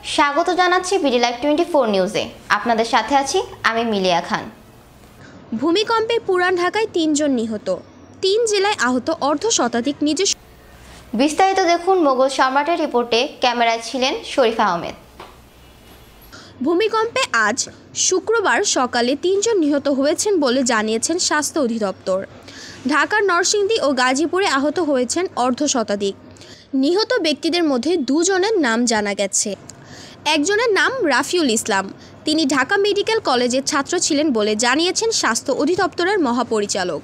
স্বাগত জানাচ্ছি BD live 24 নিউজে। আপনাদের সাথে আছি আমি মিলিয়া খান। ভূমিকম্পে পুরান ঢাকায় ৩ জন নিহত, ৩ জেলায় আহত অর্ধ শতাধিক। বিস্তারিত দেখুন মোগল সম্রাটের রিপোর্টে। ক্যামেরায় ছিলেন শরীফ আহমেদ। ভূমিকম্পে আজ শুক্রবার সকালে ৩ জন নিহত হয়েছেন বলে জানিয়েছেন স্বাস্থ্য অধিদপ্তর। ঢাকার নরসিংদী ও গাজীপুরে আহত হয়েছেন অর্ধ শতাধিক। নিহত ব্যক্তিদের মধ্যে 2 জনের নাম জানা গেছে। একজনের নাম রাফিউল ইসলাম, তিনি ঢাকা মেডিকেল কলেজের ছাত্র ছিলেন বলে জানিয়েছেন স্বাস্থ্য অধিদপ্তরের মহাপরিচালক।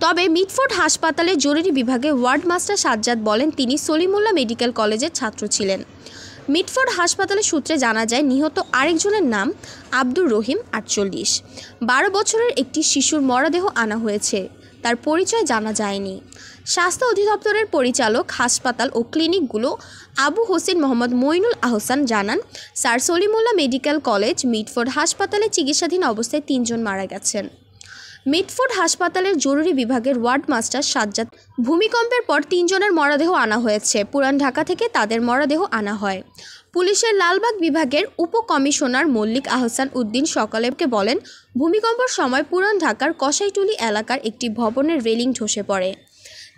তবে মিটফোর্ড হাসপাতালের জরুরি বিভাগে ওয়ার্ড মাস্টার সাজ্জাদ বলেন তিনি সলিমুল্লাহ মেডিকেল কলেজের ছাত্র ছিলেন। মিটফোর্ড হাসপাতালের সূত্রে জানা যায় নিহত আরেকজনের নাম আব্দুর রহিম 48। 12 বছরের একটি শিশুর মরদেহ আনা হয়েছে, তার পরিচয় জানা যায়নি। স্বাস্থ্য অধিদপ্তরের পরিচালক হাসপাতাল ও ক্লিনিকগুলো আবু হোসেন মোহাম্মদ মইনুল আহসান জানান, sir Salimullah medical college Mitford হাসপাতালে চিকিৎসাধীন অবস্থায় 3 জন মারা গেছেন। মিটফোর্ড হাসপাতালের জরুরি বিভাগের ওয়ার্ড মাস্টার সাজ্জাদ। ভূমিকম্পের পর 3 জনের মরদেহ আনা হয়েছে। পুরান ঢাকা থেকে তাদের মরদেহ আনা হয়। পুলিশের লালবাগ বিভাগের উপকমিশনার মল্লিক আহসান উদ্দিন সকালেকে বলেন, ভূমিকম্পের সময় পুরান ঢাকার কসাইটুলি এলাকার একটি ভবনের রেলিং ধসে পড়ে।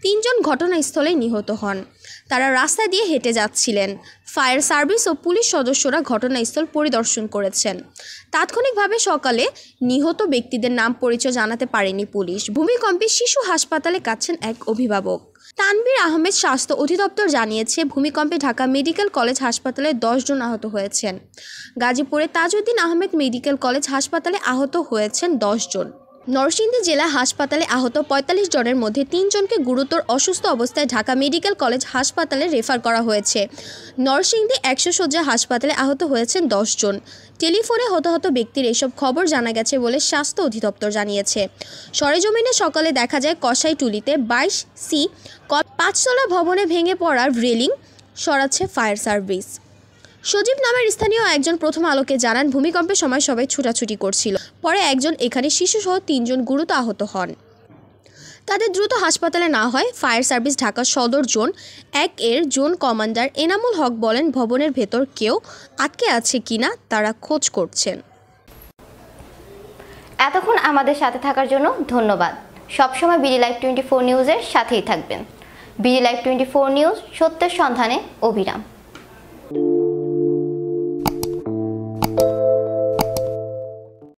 3 জন ঘটনাস্থলে নিহত হন। তারা রাস্তা দিয়ে হেঁটে যাচ্ছিলেন। ফায়ার সার্ভিস ও পুলিশ সদস্যরা ঘটনাস্থল পরিদর্শন করেছেন। তাৎক্ষণিকভাবে সকালে নিহত ব্যক্তিদের নাম পরিচয় জানাতে পারেনি পুলিশ। ভূমিকম্পে শিশু হাসপাতালে কাঁদছেন এক অভিভাবক। তানভীর আহমেদ স্বাস্থ্য অধিদপ্তর জানিয়েছে, ভূমিকম্পে ঢাকা মেডিকেল কলেজ হাসপাতালে 10 জন আহত হয়েছেন। গাজীপুরে তাজউদ্দিন আহমেদ মেডিকেল কলেজ হাসপাতালে আহত হয়েছেন 10 জন। নরসিংদী জেলা হাসপাতালে আহত 45 জনের মধ্যে 3 জনকে গুরুতর অসুস্থ অবস্থায় ঢাকা মেডিকেল কলেজ হাসপাতালে রেফার করা হয়েছে। নরসিংদী 100 শয্যা হাসপাতালে আহত হয়েছেন 10 জন। টেলিফোনে হতাহত ব্যক্তির এসব খবর জানা গেছে বলে স্বাস্থ্য অধিদপ্তর জানিয়েছে। সরেজমিনে সকালে দেখা যায় কসাইটুলিতে 22C 5 তলা ভবনে ভেঙে পড়ার রেলিং সরাচ্ছে ফায়ার সার্ভিস। সজীব নামের স্থানীয় একজন প্রথম আলোকে জানান, ভূমিকম্পের সময় সবাই ছুটাছুটি করছিল। পরে একজন এখানে শিশুসহ 3 জন গুরুতর আহত হন। তাদের দ্রুত হাসপাতালে নেওয়া হয়। ফায়ার সার্ভিস ঢাকা সদর জোন 1 এর জোন কমান্ডার এনামুল হক বলেন, ভবনের ভেতর কেউ আটকে আছে কিনা তারা খোঁজ করছেন। এতক্ষণ আমাদের সাথে থাকার জন্য ধন্যবাদ। সবসময় বিডি লাইভ 24 নিউজের সাথেই থাকবেন। বিডি লাইভ 24 নিউজ, সত্যের সন্ধানে অবিরাম।